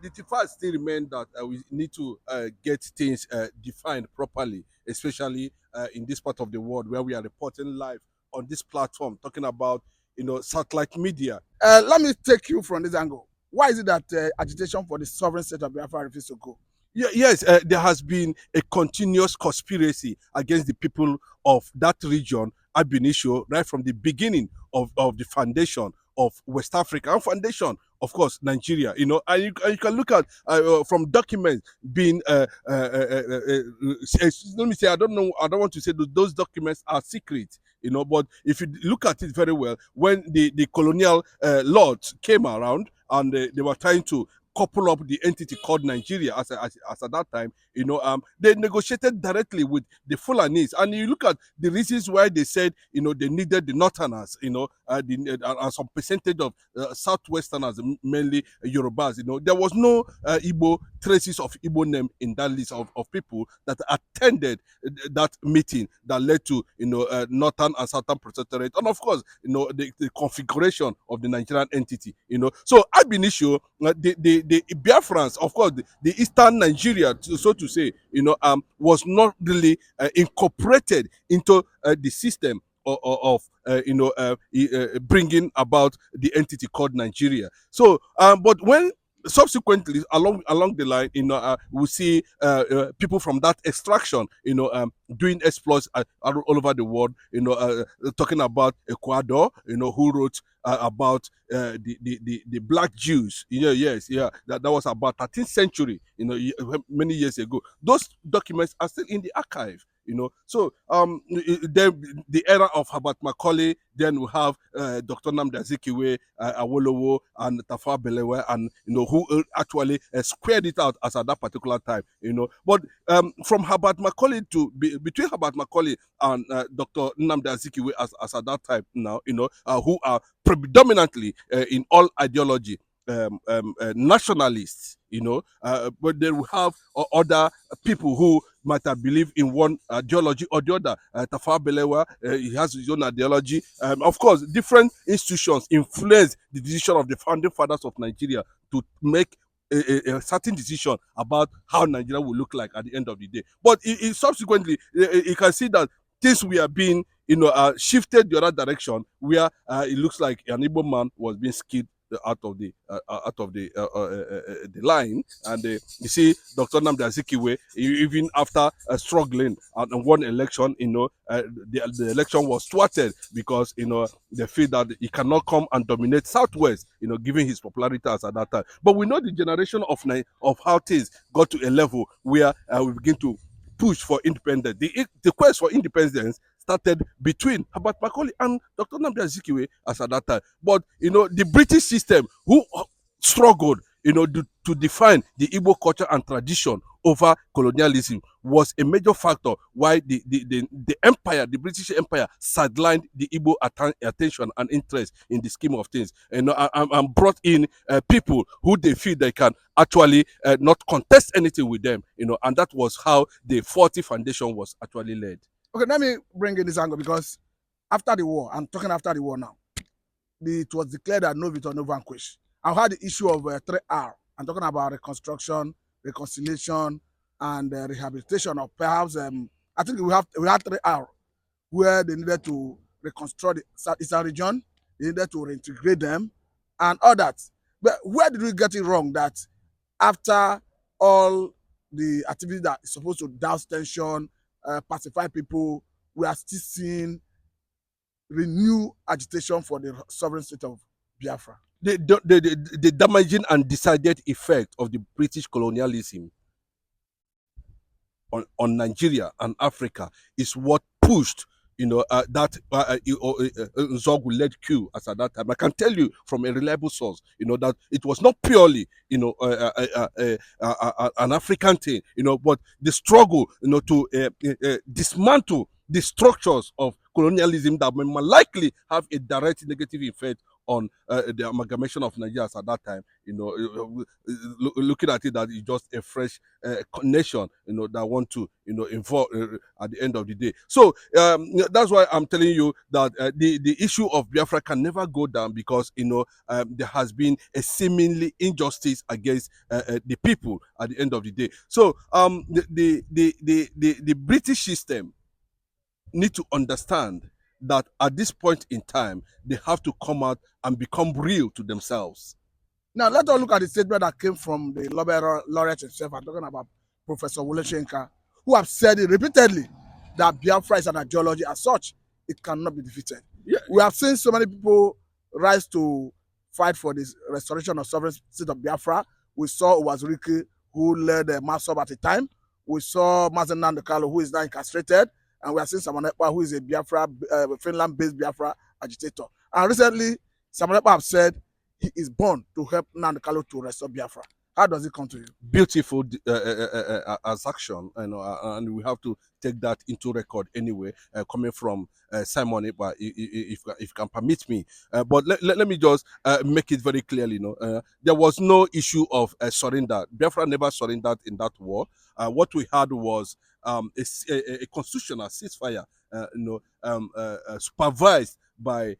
The fact still remains that we need to get things defined properly, especially in this part of the world where we are reporting live on this platform, talking about satellite media. Let me take you from this angle. Why is it that agitation for the sovereign state of Biafra refuses to go? Yes, there has been a continuous conspiracy against the people of that region, ab initio, right from the beginning of the foundation of West Africa and foundation, of course, Nigeria. And you can look at from documents being. Let me say, I don't know. I don't want to say those documents are secret. But if you look at it very well, when the colonial lords came around and they were trying to couple up the entity called Nigeria as at that time, they negotiated directly with the Fulanese. And you look at the reasons why they said, they needed the Northerners, and some percentage of Southwesterners, mainly Yorubas. There was no Igbo traces of Igbo name in that list of people that attended that meeting that led to, Northern and Southern Protectorate. And of course, the configuration of the Nigerian entity, So ab initio, the Biafrans, of course, the Eastern Nigeria, so to say, was not really incorporated into the system of bringing about the entity called Nigeria. So, but when subsequently along the line, we see people from that extraction, doing exploits all over the world. Talking about Ecuador, who wrote about the black Jews. Yes, yeah, that was about 13th century. Many years ago. Those documents are still in the archive. So then the era of Herbert Macaulay, then we have Dr. Nnamdi Azikiwe, Awolowo, and Tafawa Balewa, and who actually squared it out as at that particular time. But from Herbert Macaulay to between Herbert Macaulay and Dr. Nnamdi Azikiwe as at that time now, who are predominantly in all ideology nationalists, but they will have other people who might have believed in one ideology or the other. Tafawa Balewa, he has his own ideology. Of course, different institutions influence the decision of the founding fathers of Nigeria to make a certain decision about how Nigeria will look like at the end of the day. But subsequently, you can see that things were being, shifted the other direction, where it looks like an Igbo man was being skilled out of the line, and you see Dr. Nnamdi Azikiwe, even after struggling and won election, the election was thwarted because they feel that he cannot come and dominate Southwest, given his popularity as at that time. But we know the generation of how things got to a level where we begin to push for independence. The quest for independence started between Herbert Macaulay and Dr. Nnamdi Azikiwe as at that time. But the British system, who struggled, to define the Igbo culture and tradition over colonialism, was a major factor why the empire, the British Empire, sidelined the Igbo attention and interest in the scheme of things, and brought in people who they feel they can actually not contest anything with them, and that was how the 40 foundation was actually led. Okay, let me bring in this angle because after the war, I'm talking after the war now, it was declared that no victor, no vanquish. I had the issue of 3R. I'm talking about reconstruction, reconciliation, and rehabilitation of perhaps, I think we had 3R, where they needed to reconstruct the Southeastern region, they needed to reintegrate them, and all that. But where did we get it wrong that after all the activity that is supposed to douse tension, pacify people, we are still seeing renewed agitation for the sovereign state of Biafra? The damaging and decided effect of the British colonialism on Nigeria and Africa is what pushed that Nzogu led coup as at that time. I can tell you from a reliable source, that it was not purely, an African thing, but the struggle, to dismantle the structures of colonialism that may likely have a direct negative effect on the amalgamation of Nigeria at that time. Looking at it that it's just a fresh nation, that want to, involve at the end of the day. So that's why I'm telling you that the issue of Biafra can never go down because there has been a seemingly injustice against the people at the end of the day. So the British system need to understand that at this point in time they have to come out and become real to themselves. Now, let us look at the statement that came from the Nobel laureate himself. I'm talking about Professor Wole Soyinka, who have said it repeatedly that Biafra is an ideology as such. It cannot be defeated. Yeah. We have seen so many people rise to fight for the restoration of sovereign state of Biafra. We saw Uwazurike, who led the mass up at the time. We saw Mazen Nnamdi, who is now incarcerated. And we have seen Samuel Ekpa, who is a Biafra, Finland-based Biafra agitator. And recently, Samuel Ekpa have said he is born to help Nnamdi to restore Biafra. How does it come to you? Beautiful as action, and we have to take that into record anyway, coming from Simon Ekpa, if you can permit me. But let me just make it very clearly. There was no issue of surrender. Biafra never surrendered in that war. What we had was a constitutional ceasefire, supervised by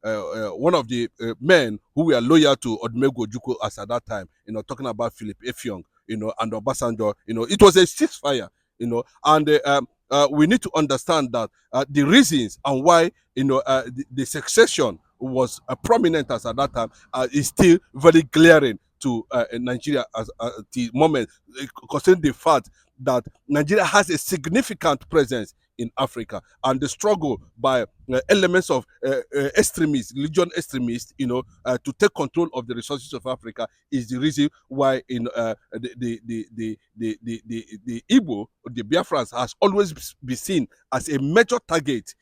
one of the men who were loyal to Odumegwu Ojukwu as at that time, talking about Philip Effiong, and Obasanjo, it was a ceasefire, and we need to understand that the reasons and why, the succession was prominent as at that time is still very glaring to Nigeria as the moment, considering the fact that Nigeria has a significant presence in Africa, and the struggle by elements of extremists, religion extremists, to take control of the resources of Africa is the reason why the Igbo, the Biafrans, has always been seen as a major target,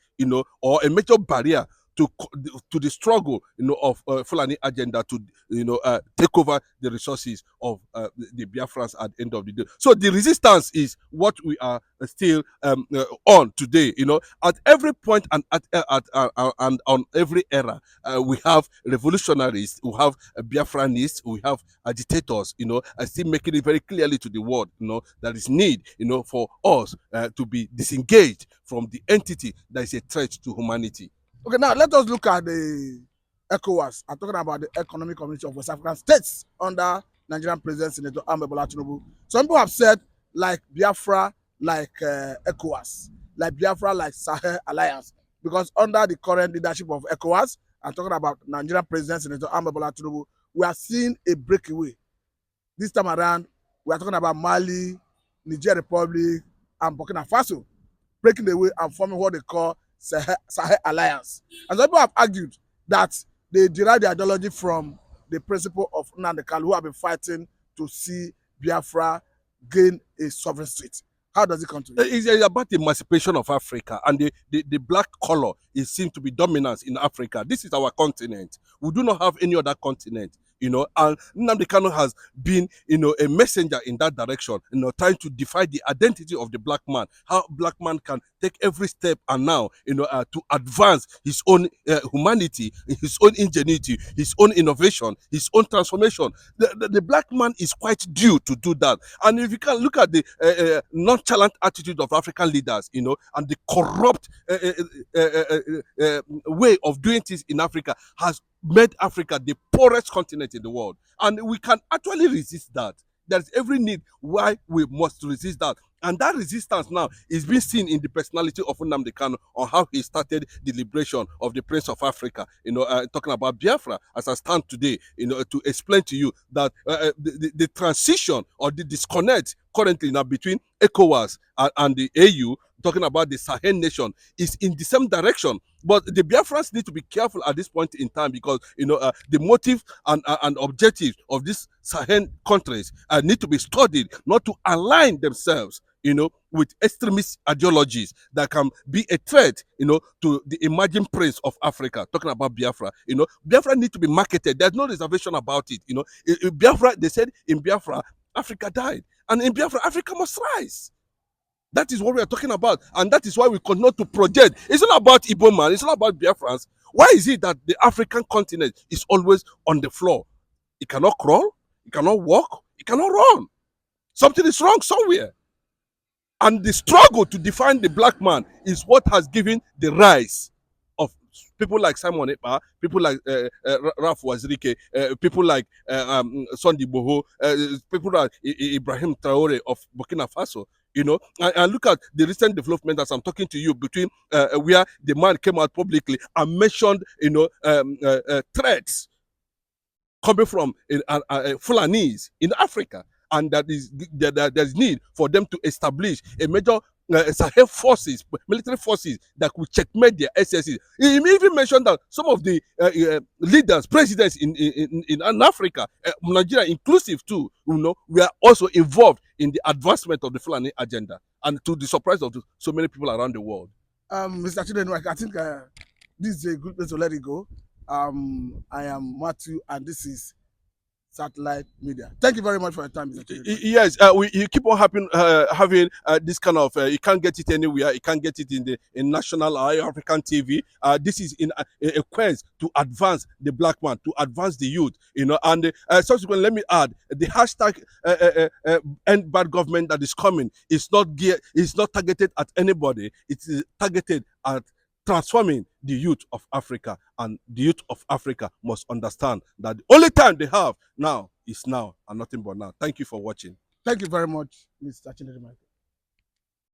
or a major barrier to the struggle, of Fulani agenda to, take over the resources of the Biafrans at the end of the day. So the resistance is what we are still on today. At every point and and on every era, we have revolutionaries, we have Biafranists, we have agitators. Still making it very clearly to the world, that is need, for us to be disengaged from the entity that is a threat to humanity. Okay, now let us look at the ECOWAS. I'm talking about the Economic Community of West African States under Nigerian President Senator Ahmed Bola Tinubu. Some people have said like Biafra, like ECOWAS, like Biafra, like Sahel Alliance, because under the current leadership of ECOWAS, I'm talking about Nigerian President Senator Ahmed Bola Tinubu, we are seeing a breakaway. This time around, we are talking about Mali, Niger Republic, and Burkina Faso breaking away and forming what they call Sahel Alliance. And some people have argued that they derive the ideology from the principle of Nnamdi, who have been fighting to see Biafra gain a sovereign state. How does it come to you? It's about the emancipation of Africa, and the black color is seen to be dominant in Africa. This is our continent. We do not have any other continent. And Nnamdi Kanu has been, a messenger in that direction, trying to defy the identity of the black man, how black man can take every step and now, to advance his own humanity, his own ingenuity, his own innovation, his own transformation. The black man is quite due to do that. And if you can look at the nonchalant attitude of African leaders, and the corrupt way of doing things in Africa has made Africa the poorest continent in the world. And we can actually resist that. There's every need why we must resist that. And that resistance now is being seen in the personality of Nnamdi Kanu on how he started the liberation of the Prince of Africa. Talking about Biafra as I stand today, to explain to you that the transition or the disconnect currently now between ECOWAS and the AU, talking about the Sahel nation, is in the same direction. But the Biafrans need to be careful at this point in time because the motive and objectives of these Sahel countries need to be studied, not to align themselves, with extremist ideologies that can be a threat, to the emerging prince of Africa. Talking about Biafra, Biafra need to be marketed. There's no reservation about it. Biafra, they said in Biafra, Africa died, and in Biafra, Africa must rise. That is what we are talking about, and that is why we continue to project. It's not about Igbo man. It's not about Biafrans. Why is it that the African continent is always on the floor? It cannot crawl, it cannot walk, it cannot run. Something is wrong somewhere. And the struggle to define the black man is what has given the rise of people like Simon Ekpa, people like Ralph Wazirike, people like Sondi Boho, people like Ibrahim Traore of Burkina Faso. You know, and look at the recent development as I'm talking to you between where the man came out publicly and mentioned, you know, threats coming from Fulanese in Africa, and that there's need for them to establish a major Sahel forces, military forces that could checkmate their SSs. He even mentioned that some of the leaders, presidents in Africa, Nigeria inclusive too, you know, we are also involved in the advancement of the Fulani agenda, and to the surprise of so many people around the world. Mr. Chinedu Michael, I think this is a good place to let it go. I am Matthew, and this is Satellite Media. Thank you very much for your time, Mr. Chinedu. Yes, you keep on having this kind of. You can't get it anywhere. You can't get it in national or African TV. This is in a quest to advance the black man, to advance the youth. You know, and subsequently, let me add the hashtag end bad government that is coming is not targeted at anybody. It is targeted at transforming the youth of Africa, and the youth of Africa must understand that the only time they have now is now and nothing but now. Thank you for watching. Thank you very much, Mr. Chinedu Michael.